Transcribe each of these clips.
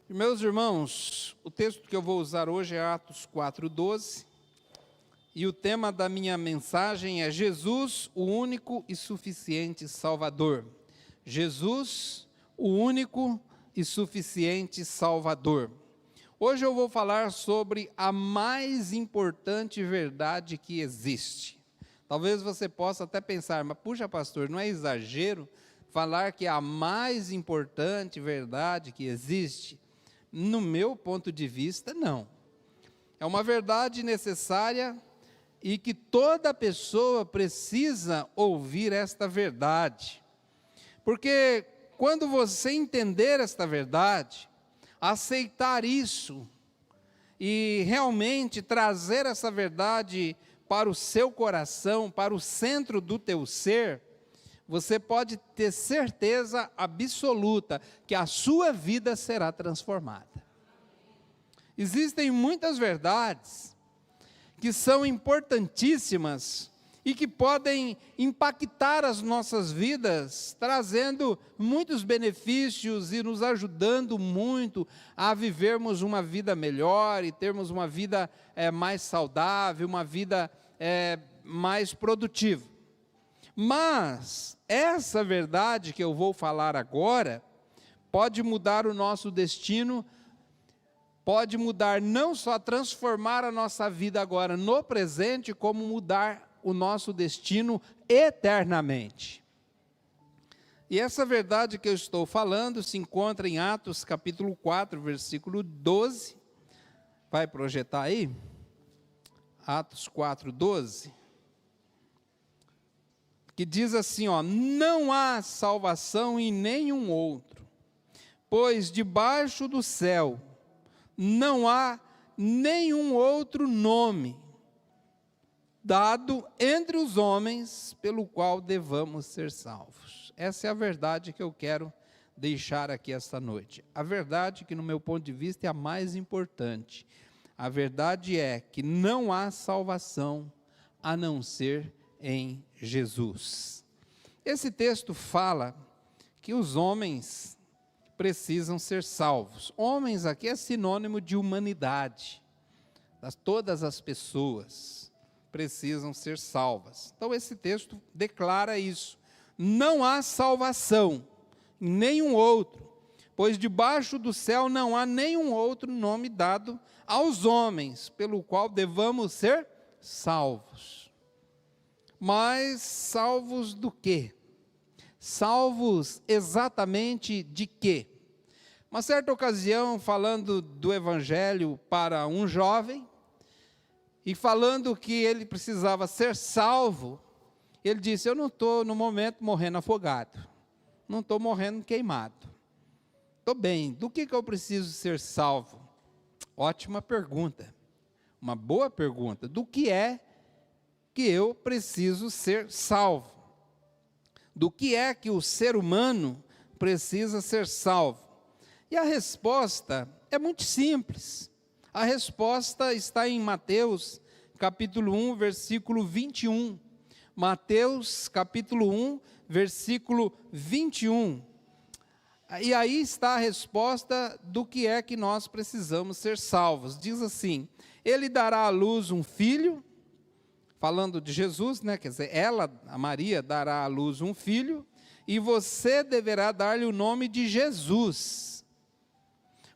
Meus irmãos, o texto que eu vou usar hoje é Atos 4:12, e o tema da minha mensagem é Jesus, o único e suficiente Salvador. Jesus, o único e suficiente Salvador. Hoje eu vou falar sobre a mais importante verdade que existe. Talvez você possa até pensar, mas puxa pastor, não é exagero falar que é a mais importante verdade que existe? No meu ponto de vista, não. É uma verdade necessária e que toda pessoa precisa ouvir esta verdade. Porque quando você entender esta verdade, aceitar isso e realmente trazer essa verdade para o seu coração, para o centro do teu ser, você pode ter certeza absoluta que a sua vida será transformada. Existem muitas verdades que são importantíssimas e que podem impactar as nossas vidas, trazendo muitos benefícios e nos ajudando muito a vivermos uma vida melhor e termos uma vida mais saudável, uma vida mais produtiva. Mas essa verdade que eu vou falar agora pode mudar o nosso destino, pode mudar, não só transformar a nossa vida agora no presente, como mudar o nosso destino eternamente. E essa verdade que eu estou falando se encontra em Atos capítulo 4, versículo 12. Vai projetar aí? Atos 4, 12. Que diz assim, não há salvação em nenhum outro, pois debaixo do céu não há nenhum outro nome dado entre os homens pelo qual devamos ser salvos. Essa é a verdade que eu quero deixar aqui esta noite. A verdade que, no meu ponto de vista, é a mais importante. A verdade é que não há salvação a não ser em Jesus. Esse texto fala que os homens precisam ser salvos. Homens aqui é sinônimo de humanidade. Todas as pessoas precisam ser salvas. Então esse texto declara isso. Não há salvação em nenhum outro, pois debaixo do céu não há nenhum outro nome dado aos homens, pelo qual devamos ser salvos. Mas salvos do quê? Salvos exatamente de quê? Uma certa ocasião, falando do evangelho para um jovem, e falando que ele precisava ser salvo, ele disse, eu não estou no momento morrendo afogado, não estou morrendo queimado, estou bem, do que eu preciso ser salvo? Ótima pergunta, uma boa pergunta, do que é que eu preciso ser salvo? Do que é que o ser humano precisa ser salvo? E a resposta é muito simples. A resposta está em Mateus, capítulo 1, versículo 21. Mateus, capítulo 1, versículo 21. E aí está a resposta do que é que nós precisamos ser salvos. Diz assim, ele dará à luz um filho, falando de Jesus, né? Quer dizer, ela, a Maria, dará à luz um filho, e você deverá dar-lhe o nome de Jesus,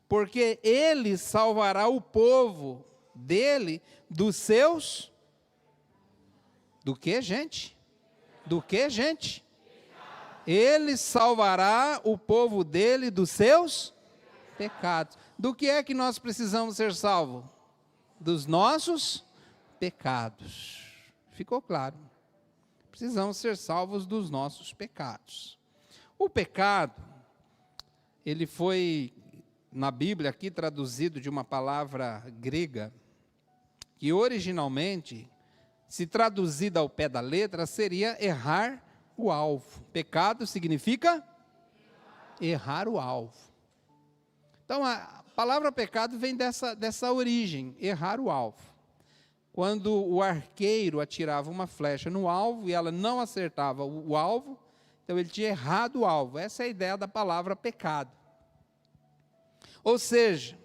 porque ele salvará o povo dele dos seus... Do que, gente? Do que, gente? Ele salvará o povo dele dos seus pecados. Do que é que nós precisamos ser salvos? Dos nossos pecados. Ficou claro? Precisamos ser salvos dos nossos pecados. O pecado, ele foi, na Bíblia, aqui traduzido de uma palavra grega, que originalmente, se traduzida ao pé da letra, seria errar o alvo. Pecado significa errar o alvo. Então, a palavra pecado vem dessa origem, errar o alvo. Quando o arqueiro atirava uma flecha no alvo e ela não acertava o alvo, então ele tinha errado o alvo. Essa é a ideia da palavra pecado. Ou seja,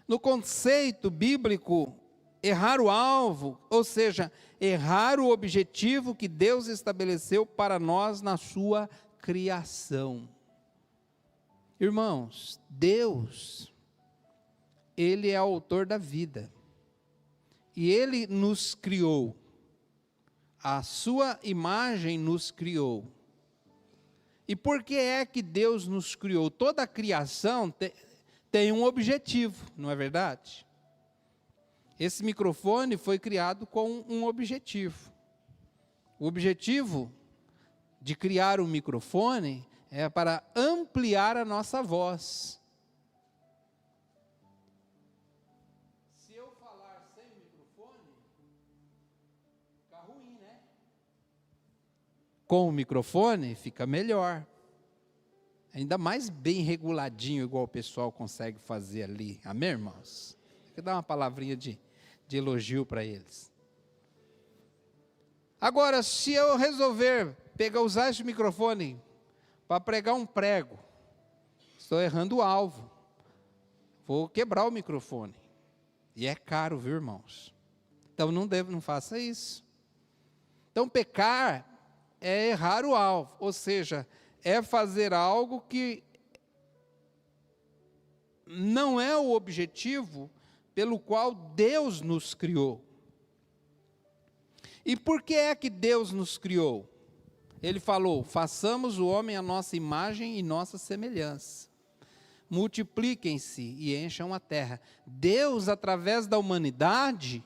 no conceito bíblico, errar o alvo, ou seja, errar o objetivo que Deus estabeleceu para nós na sua criação. Irmãos, Deus, Ele é autor da vida. E Ele nos criou. A sua imagem nos criou. E por que é que Deus nos criou? Toda a criação tem um objetivo, não é verdade? Esse microfone foi criado com um objetivo. O objetivo de criar um microfone é para ampliar a nossa voz. Se eu falar sem microfone, fica ruim, né? Com o microfone, fica melhor. Ainda mais bem reguladinho, igual o pessoal consegue fazer ali. Amém, irmãos? Tem que dar uma palavrinha de elogio para eles. Agora, se eu resolver usar esse microfone para pregar um prego, estou errando o alvo. Vou quebrar o microfone. E é caro, viu, irmãos? Então não faça isso. Então pecar é errar o alvo, ou seja, é fazer algo que não é o objetivo pelo qual Deus nos criou. E por que é que Deus nos criou? Ele falou, façamos o homem à nossa imagem e nossa semelhança. Multipliquem-se e encham a terra. Deus, através da humanidade,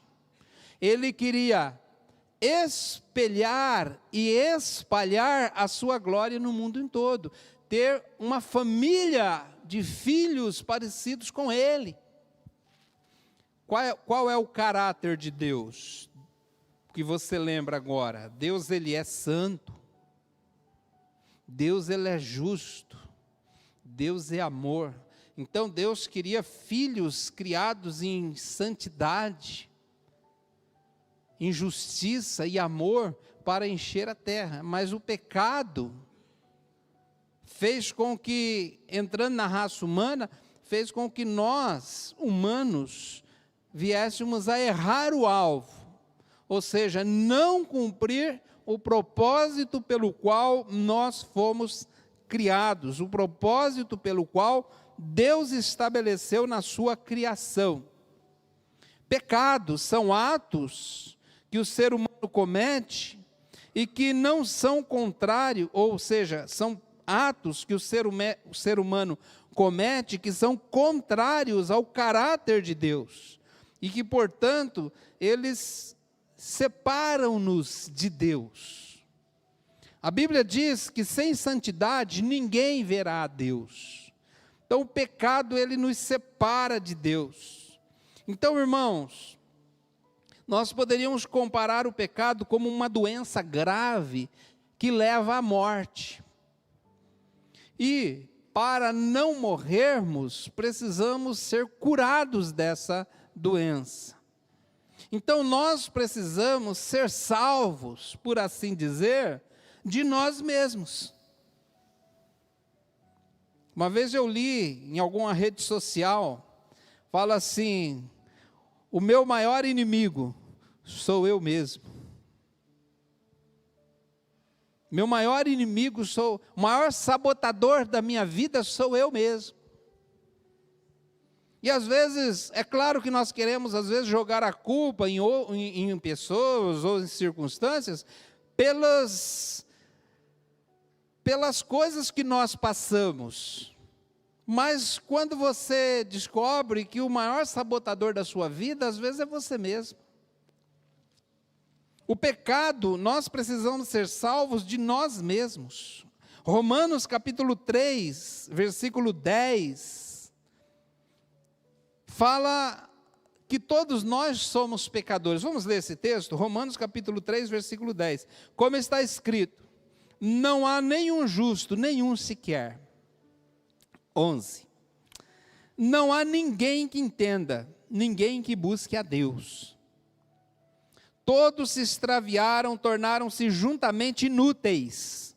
Ele queria espelhar e espalhar a sua glória no mundo em todo. Ter uma família de filhos parecidos com Ele. Qual é o caráter de Deus? Que você lembra agora? Deus, Ele é santo. Deus, Ele é justo. Deus é amor. Então Deus queria filhos criados em santidade, em justiça e amor para encher a terra. Mas o pecado fez com que, entrando na raça humana, fez com que nós, humanos, viéssemos a errar o alvo. Ou seja, não cumprir o propósito pelo qual nós fomos criados, o propósito pelo qual Deus estabeleceu na sua criação. Pecados são atos que o ser humano comete e que não são contrários, ou seja, são atos que o ser humano comete que são contrários ao caráter de Deus e que, portanto, eles separam-nos de Deus. A Bíblia diz que sem santidade ninguém verá a Deus. Então o pecado, ele nos separa de Deus. Então, irmãos, nós poderíamos comparar o pecado como uma doença grave que leva à morte. E para não morrermos, precisamos ser curados dessa doença. Então nós precisamos ser salvos, por assim dizer, de nós mesmos. Uma vez eu li em alguma rede social, fala assim, o meu maior inimigo sou eu mesmo. Meu maior inimigo o maior sabotador da minha vida sou eu mesmo. E às vezes, é claro que nós queremos às vezes jogar a culpa em pessoas ou em circunstâncias, pelas coisas que nós passamos. Mas quando você descobre que o maior sabotador da sua vida, às vezes é você mesmo. O pecado, nós precisamos ser salvos de nós mesmos. Romanos capítulo 3, versículo 10, fala que todos nós somos pecadores. Vamos ler esse texto? Romanos capítulo 3, versículo 10. Como está escrito, não há nenhum justo, nenhum sequer. 11. Não há ninguém que entenda, ninguém que busque a Deus. Todos se extraviaram, tornaram-se juntamente inúteis.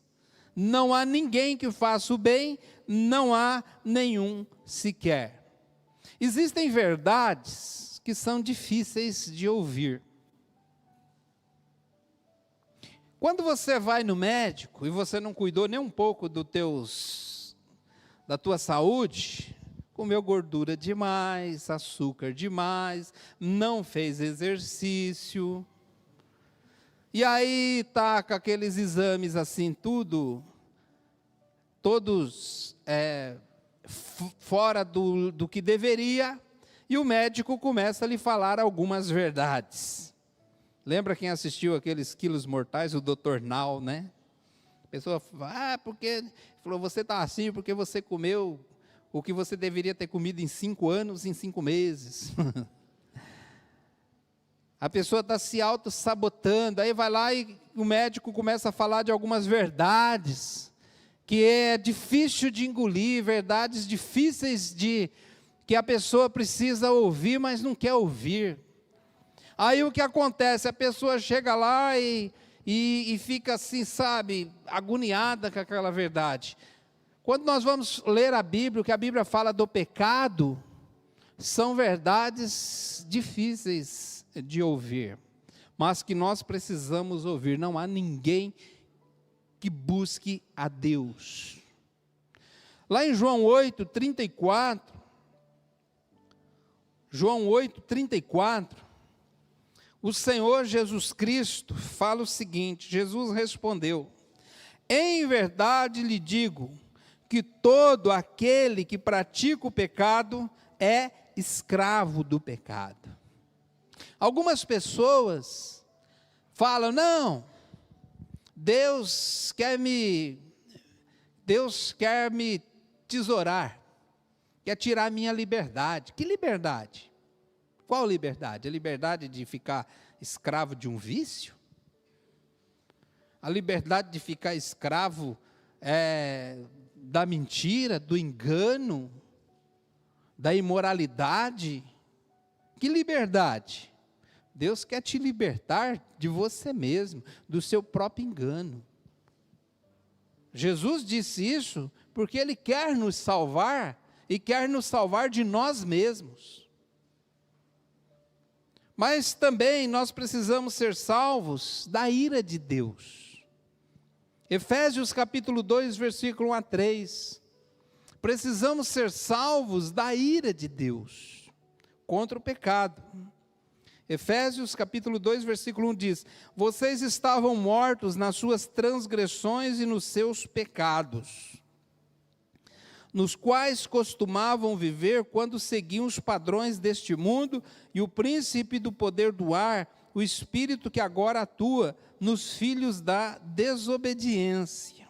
Não há ninguém que faça o bem, não há nenhum sequer. Existem verdades que são difíceis de ouvir. Quando você vai no médico e você não cuidou nem um pouco da tua saúde, comeu gordura demais, açúcar demais, não fez exercício, e aí tá com aqueles exames assim, todos fora do que deveria, e o médico começa a lhe falar algumas verdades. Lembra quem assistiu aqueles Quilos Mortais, o Dr. Now, né? A pessoa fala, porque falou, você está assim porque você comeu o que você deveria ter comido em 5 anos, em 5 meses. A pessoa está se auto-sabotando, aí vai lá e o médico começa a falar de algumas verdades, que é difícil de engolir, verdades difíceis que a pessoa precisa ouvir, mas não quer ouvir. Aí o que acontece? A pessoa chega lá e fica assim, sabe, agoniada com aquela verdade. Quando nós vamos ler a Bíblia, o que a Bíblia fala do pecado, são verdades difíceis de ouvir, mas que nós precisamos ouvir. Não há ninguém que busque a Deus. Lá em João 8:34, o Senhor Jesus Cristo fala o seguinte, Jesus respondeu, em verdade lhe digo, que todo aquele que pratica o pecado é escravo do pecado. Algumas pessoas falam, não, Deus quer me tesourar, quer tirar a minha liberdade. Que liberdade? Qual liberdade? A liberdade de ficar escravo de um vício? A liberdade de ficar escravo da mentira, do engano, da imoralidade? Que liberdade? Deus quer te libertar de você mesmo, do seu próprio engano. Jesus disse isso porque Ele quer nos salvar e quer nos salvar de nós mesmos. Mas também nós precisamos ser salvos da ira de Deus. Efésios capítulo 2, versículo 1 a 3. Precisamos ser salvos da ira de Deus contra o pecado. Efésios capítulo 2, versículo 1 diz, vocês estavam mortos nas suas transgressões e nos seus pecados, nos quais costumavam viver quando seguiam os padrões deste mundo e o príncipe do poder do ar, o espírito que agora atua nos filhos da desobediência.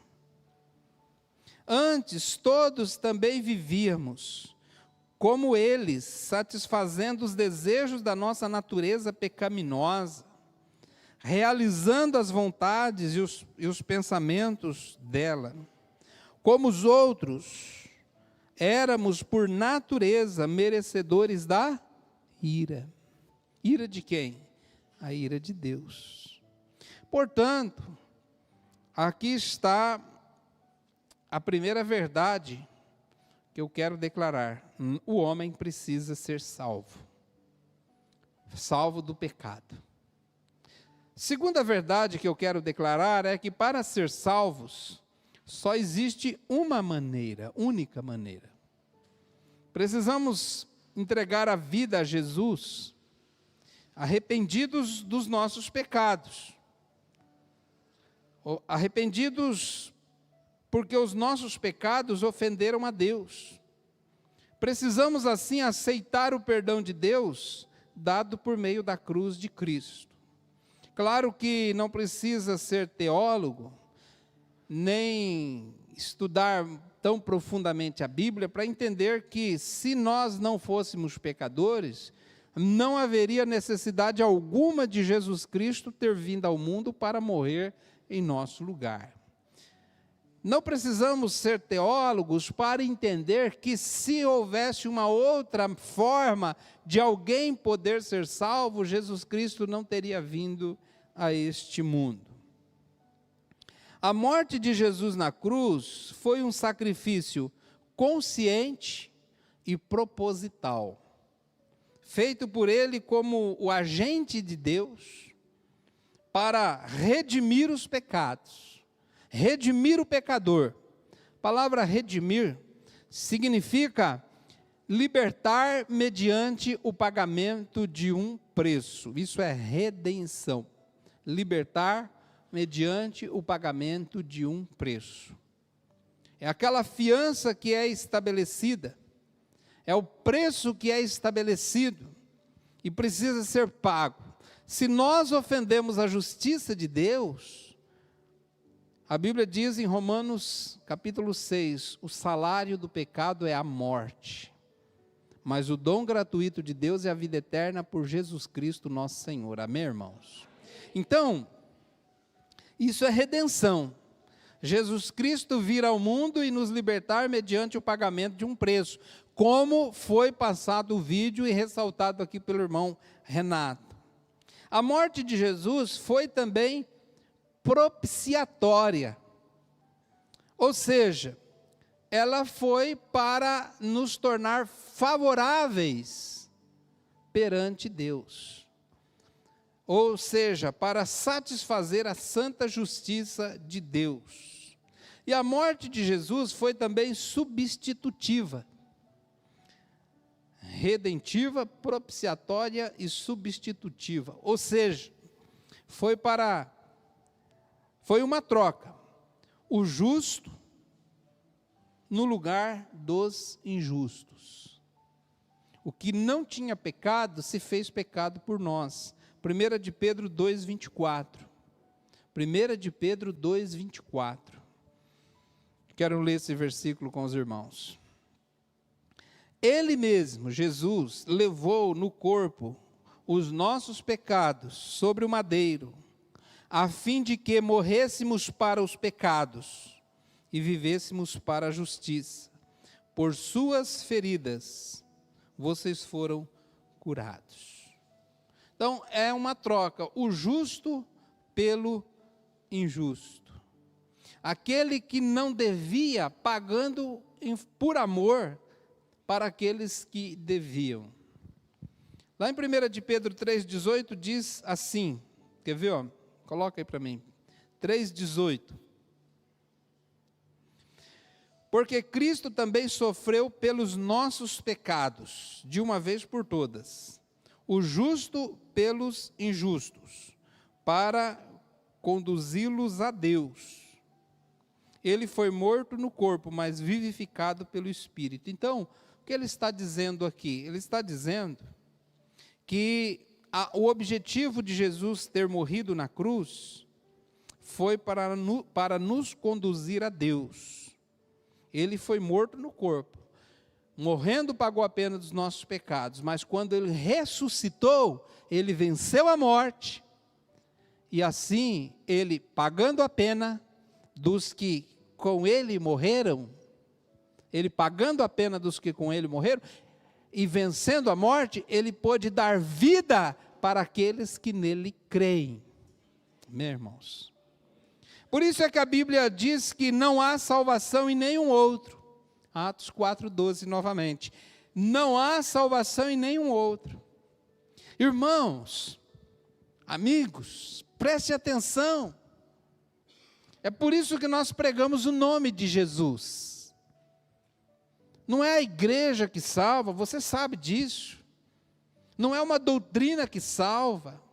Antes, todos também vivíamos, como eles, satisfazendo os desejos da nossa natureza pecaminosa, realizando as vontades e os pensamentos dela. Como os outros, éramos por natureza merecedores da ira. Ira de quem? A ira de Deus. Portanto, aqui está a primeira verdade que eu quero declarar. O homem precisa ser salvo. Salvo do pecado. Segunda verdade que eu quero declarar é que para ser salvos, só existe uma maneira, única maneira. Precisamos entregar a vida a Jesus, arrependidos dos nossos pecados. Arrependidos porque os nossos pecados ofenderam a Deus. Precisamos assim aceitar o perdão de Deus, dado por meio da cruz de Cristo. Claro que não precisa ser teólogo, nem estudar tão profundamente a Bíblia, para entender que se nós não fôssemos pecadores, não haveria necessidade alguma de Jesus Cristo ter vindo ao mundo para morrer em nosso lugar. Não precisamos ser teólogos para entender que se houvesse uma outra forma de alguém poder ser salvo, Jesus Cristo não teria vindo a este mundo. A morte de Jesus na cruz foi um sacrifício consciente e proposital, feito por ele como o agente de Deus para redimir os pecados, redimir o pecador. A palavra redimir significa libertar mediante o pagamento de um preço. Isso é redenção. Libertar mediante o pagamento de um preço. É aquela fiança que é estabelecida, é o preço que é estabelecido e precisa ser pago. Se nós ofendemos a justiça de Deus, a Bíblia diz em Romanos capítulo 6, o salário do pecado é a morte, mas o dom gratuito de Deus é a vida eterna por Jesus Cristo nosso Senhor. Amém, irmãos? Então, isso é redenção. Jesus Cristo vir ao mundo e nos libertar mediante o pagamento de um preço, como foi passado o vídeo e ressaltado aqui pelo irmão Renato. A morte de Jesus foi também propiciatória, ou seja, ela foi para nos tornar favoráveis perante Deus, ou seja, para satisfazer a santa justiça de Deus. E a morte de Jesus foi também substitutiva, redentiva, propiciatória e substitutiva, ou seja, foi uma troca, o justo no lugar dos injustos. O que não tinha pecado se fez pecado por nós. 1 de Pedro 2,24. 1 de Pedro 2,24. Quero ler esse versículo com os irmãos. Ele mesmo, Jesus, levou no corpo os nossos pecados sobre o madeiro, a fim de que morrêssemos para os pecados e vivêssemos para a justiça. Por suas feridas, vocês foram curados. Então, é uma troca, o justo pelo injusto. Aquele que não devia, pagando por amor para aqueles que deviam. Lá em 1 de Pedro 3,18 diz assim, quer ver? Ó? Coloca aí para mim, 3,18. Porque Cristo também sofreu pelos nossos pecados, de uma vez por todas, o justo pelos injustos, para conduzi-los a Deus. Ele foi morto no corpo, mas vivificado pelo Espírito. Então, o que ele está dizendo aqui? Ele está dizendo que o objetivo de Jesus ter morrido na cruz foi para nos conduzir a Deus. Ele foi morto no corpo, morrendo pagou a pena dos nossos pecados, mas quando ele ressuscitou, ele venceu a morte, e assim, ele pagando a pena dos que com ele morreram, ele pagando a pena dos que com ele morreram, e vencendo a morte, ele pôde dar vida para aqueles que nele creem. Meus irmãos, por isso é que a Bíblia diz que não há salvação em nenhum outro. Atos 4,12 novamente. Não há salvação em nenhum outro. Irmãos, amigos, preste atenção. É por isso que nós pregamos o nome de Jesus. Não é a igreja que salva, você sabe disso. Não é uma doutrina que salva.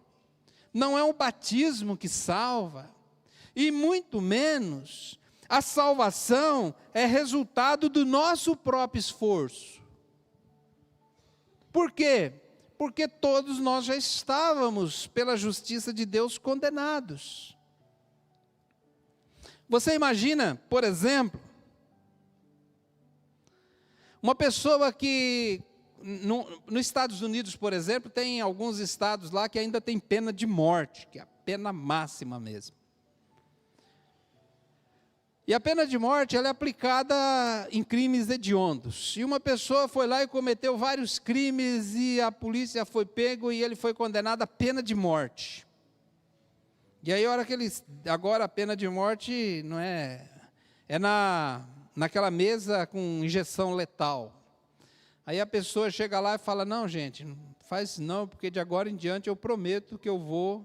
Não é um batismo que salva. E muito menos, a salvação é resultado do nosso próprio esforço. Por quê? Porque todos nós já estávamos, pela justiça de Deus, condenados. Você imagina, por exemplo, uma pessoa que, nos Estados Unidos, por exemplo, tem alguns estados lá que ainda tem pena de morte, que é a pena máxima mesmo. E a pena de morte, ela é aplicada em crimes hediondos. E uma pessoa foi lá e cometeu vários crimes, e a polícia foi pego, e ele foi condenado à pena de morte. E aí, agora a pena de morte não é naquela mesa com injeção letal. Aí a pessoa chega lá e fala, não, gente, não faz isso não, porque de agora em diante eu prometo que eu vou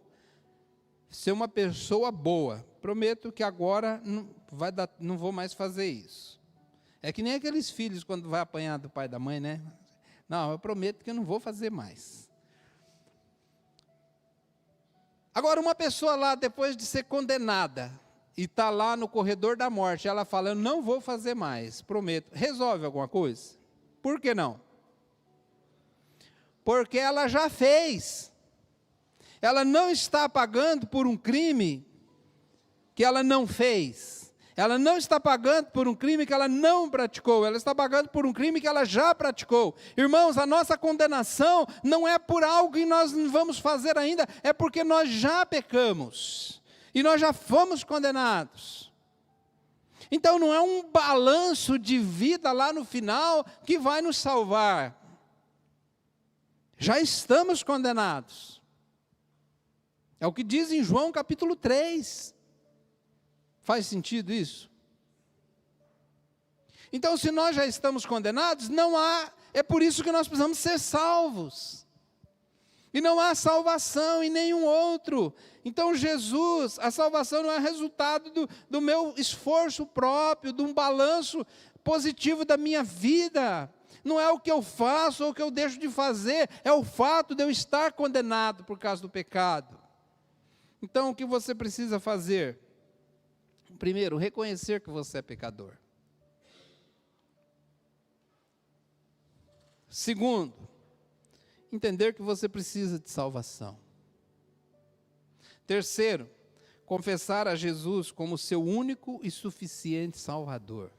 ser uma pessoa boa. Prometo que agora não vou mais fazer isso. É que nem aqueles filhos quando vai apanhar do pai e da mãe, né? Não, eu prometo que eu não vou fazer mais. Agora, uma pessoa lá, depois de ser condenada, e está lá no corredor da morte, ela fala, eu não vou fazer mais, prometo. Resolve alguma coisa? Por que não? Porque ela já fez. Ela não está pagando por um crime que ela não fez. Ela não está pagando por um crime que ela não praticou. Ela está pagando por um crime que ela já praticou. Irmãos, a nossa condenação não é por algo que nós não vamos fazer ainda, é porque nós já pecamos. E nós já fomos condenados. Então não é um balanço de vida lá no final que vai nos salvar. Já estamos condenados. É o que diz em João capítulo 3. Faz sentido isso? Então, se nós já estamos condenados, é por isso que nós precisamos ser salvos. E não há salvação em nenhum outro. Então, Jesus, a salvação não é resultado do meu esforço próprio, de um balanço positivo da minha vida. Não é o que eu faço ou o que eu deixo de fazer, é o fato de eu estar condenado por causa do pecado. Então, o que você precisa fazer? Primeiro, reconhecer que você é pecador. Segundo, entender que você precisa de salvação. Terceiro, confessar a Jesus como seu único e suficiente Salvador.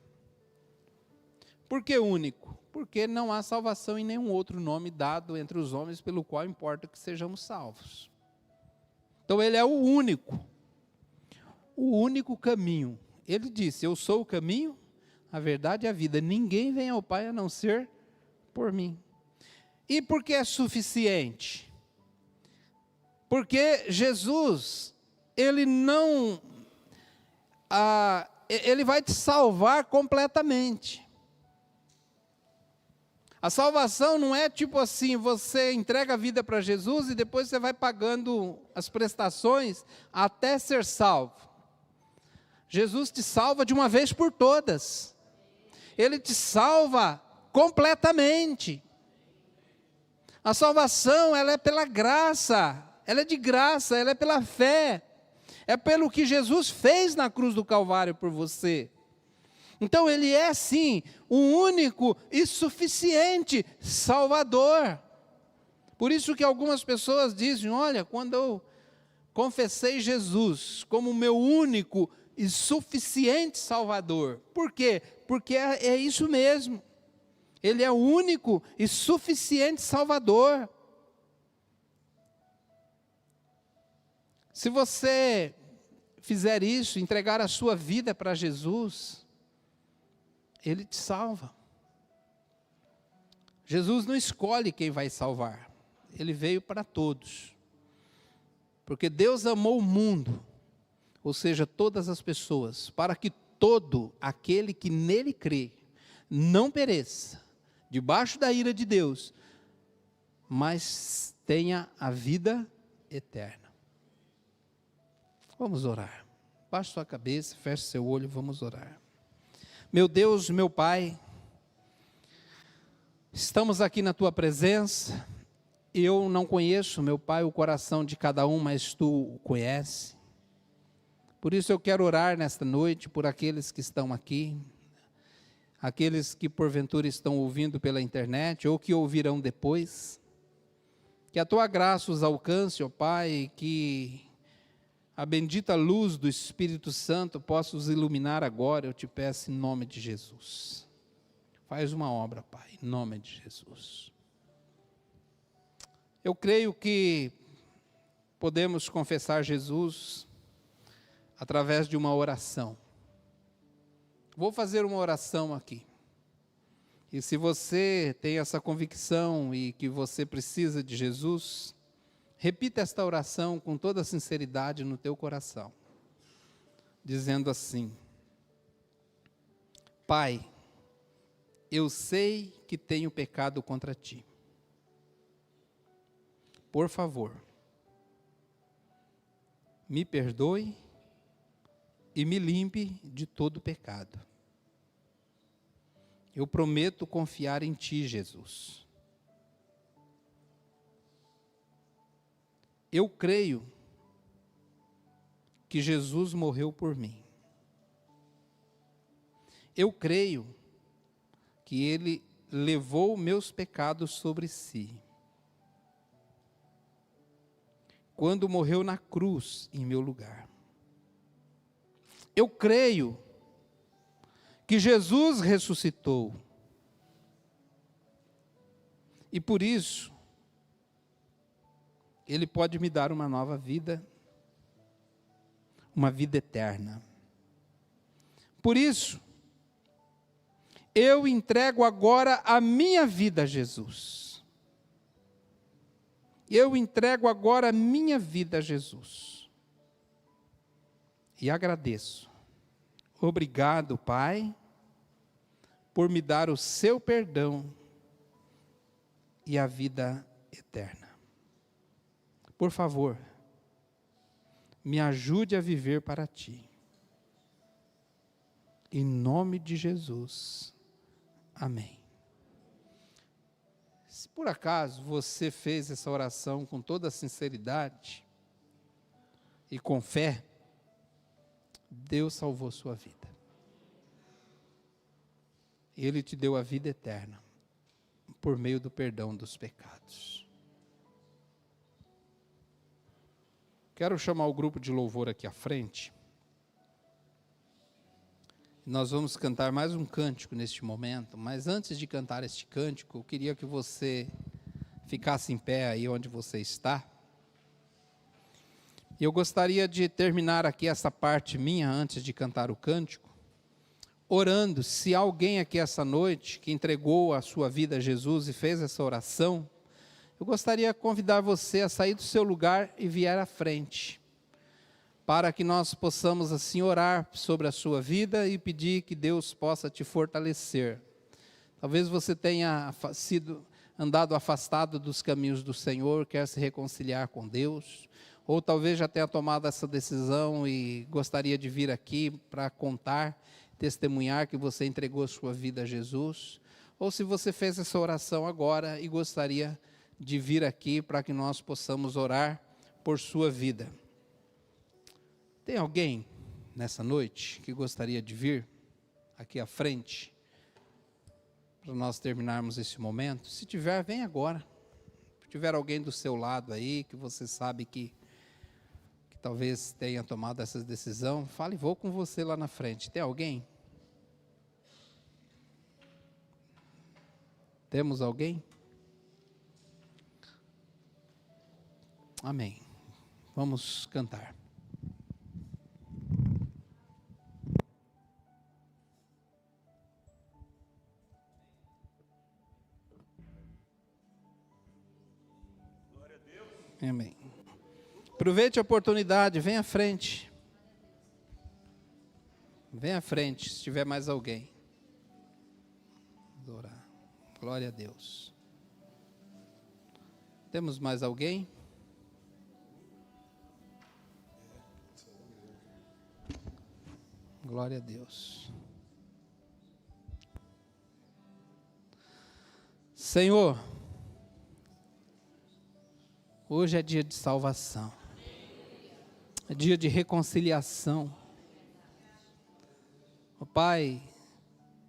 Por que único? Porque não há salvação em nenhum outro nome dado entre os homens pelo qual importa que sejamos salvos. Então ele é o único caminho. Ele disse, eu sou o caminho, a verdade e a vida. Ninguém vem ao Pai a não ser por mim. E por que é suficiente? Porque Jesus, ele vai te salvar completamente. A salvação não é tipo assim, você entrega a vida para Jesus e depois você vai pagando as prestações até ser salvo. Jesus te salva de uma vez por todas. Ele te salva completamente. A salvação, ela é pela graça, ela é de graça, ela é pela fé. É pelo que Jesus fez na cruz do Calvário por você. Então ele é sim, o único e suficiente Salvador. Por isso que algumas pessoas dizem, olha, quando eu confessei Jesus como meu único e suficiente Salvador. Por quê? Porque é isso mesmo. Ele é o único e suficiente Salvador. Se você fizer isso, entregar a sua vida para Jesus, Ele te salva. Jesus não escolhe quem vai salvar. Ele veio para todos. Porque Deus amou o mundo, ou seja, todas as pessoas, para que todo aquele que nele crê, não pereça, debaixo da ira de Deus, mas tenha a vida eterna. Vamos orar. Baixe sua cabeça, feche seu olho, vamos orar. Meu Deus, meu Pai, estamos aqui na Tua presença. Eu não conheço, meu Pai, o coração de cada um, mas Tu o conhece. Por isso eu quero orar nesta noite por aqueles que estão aqui, aqueles que porventura estão ouvindo pela internet ou que ouvirão depois. Que a Tua graça os alcance, ó Pai, que a bendita luz do Espírito Santo possa os iluminar agora, eu te peço em nome de Jesus. Faz uma obra, Pai, em nome de Jesus. Eu creio que podemos confessar Jesus através de uma oração. Vou fazer uma oração aqui. E se você tem essa convicção e que você precisa de Jesus, repita esta oração com toda a sinceridade no teu coração, dizendo assim: Pai, eu sei que tenho pecado contra ti. Por favor, me perdoe e me limpe de todo pecado. Eu prometo confiar em ti, Jesus. Eu creio que Jesus morreu por mim. Eu creio que Ele levou meus pecados sobre si, quando morreu na cruz em meu lugar. Eu creio que Jesus ressuscitou, e por isso, Ele pode me dar uma nova vida, uma vida eterna. Por isso, eu entrego agora a minha vida a Jesus. Eu entrego agora a minha vida a Jesus. E agradeço. Obrigado, Pai, por me dar o seu perdão e a vida eterna. Por favor, me ajude a viver para ti. Em nome de Jesus. Amém. Se por acaso você fez essa oração com toda a sinceridade e com fé, Deus salvou sua vida. Ele te deu a vida eterna por meio do perdão dos pecados. Quero chamar o grupo de louvor aqui à frente. Nós vamos cantar mais um cântico neste momento, mas antes de cantar este cântico, eu queria que você ficasse em pé aí onde você está. Eu gostaria de terminar aqui essa parte minha, antes de cantar o cântico, orando. Se há alguém aqui essa noite que entregou a sua vida a Jesus e fez essa oração, eu gostaria de convidar você a sair do seu lugar e vier à frente, para que nós possamos assim orar sobre a sua vida e pedir que Deus possa te fortalecer. Talvez você tenha andado afastado dos caminhos do Senhor, quer se reconciliar com Deus, ou talvez já tenha tomado essa decisão e gostaria de vir aqui para contar, testemunhar que você entregou a sua vida a Jesus, ou se você fez essa oração agora e gostaria de vir aqui para que nós possamos orar por sua vida. Tem alguém nessa noite que gostaria de vir aqui à frente para nós terminarmos esse momento? Se tiver, vem agora. Se tiver alguém do seu lado aí que você sabe que talvez tenha tomado essa decisão, fale, vou com você lá na frente. Tem alguém? Temos alguém? Amém. Vamos cantar. Amém. Aproveite a oportunidade, vem à frente. Vem à frente, se tiver mais alguém. Vamos orar. Glória a Deus. Temos mais alguém? Glória a Deus. Senhor, hoje é dia de salvação, é dia de reconciliação. Oh, Pai,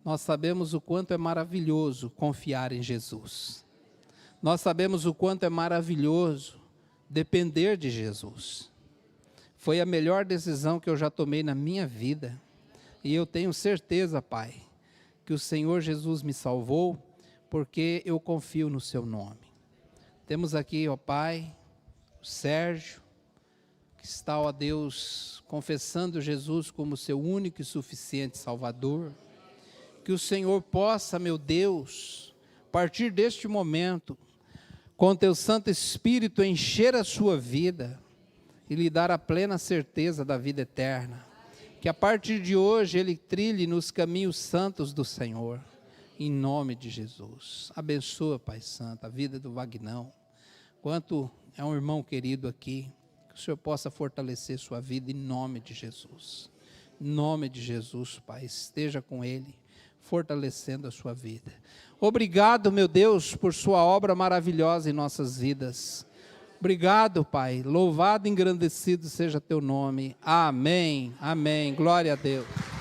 nós sabemos o quanto é maravilhoso confiar em Jesus. Nós sabemos o quanto é maravilhoso depender de Jesus. Foi a melhor decisão que eu já tomei na minha vida. E eu tenho certeza, Pai, que o Senhor Jesus me salvou, porque eu confio no seu nome. Temos aqui, ó Pai, o Sérgio, que está, ó Deus, confessando Jesus como seu único e suficiente Salvador. Que o Senhor possa, meu Deus, a partir deste momento, com teu Santo Espírito, encher a sua vida e lhe dar a plena certeza da vida eterna. Que a partir de hoje ele trilhe nos caminhos santos do Senhor. em nome de Jesus. Abençoa, Pai Santo, a vida do Vagnão. Quanto é um irmão querido aqui, que o Senhor possa fortalecer sua vida em nome de Jesus. Em nome de Jesus, Pai, esteja com ele, fortalecendo a sua vida. Obrigado, meu Deus, por sua obra maravilhosa em nossas vidas. Obrigado, Pai. Louvado e engrandecido seja teu nome. Amém. Amém. Glória a Deus.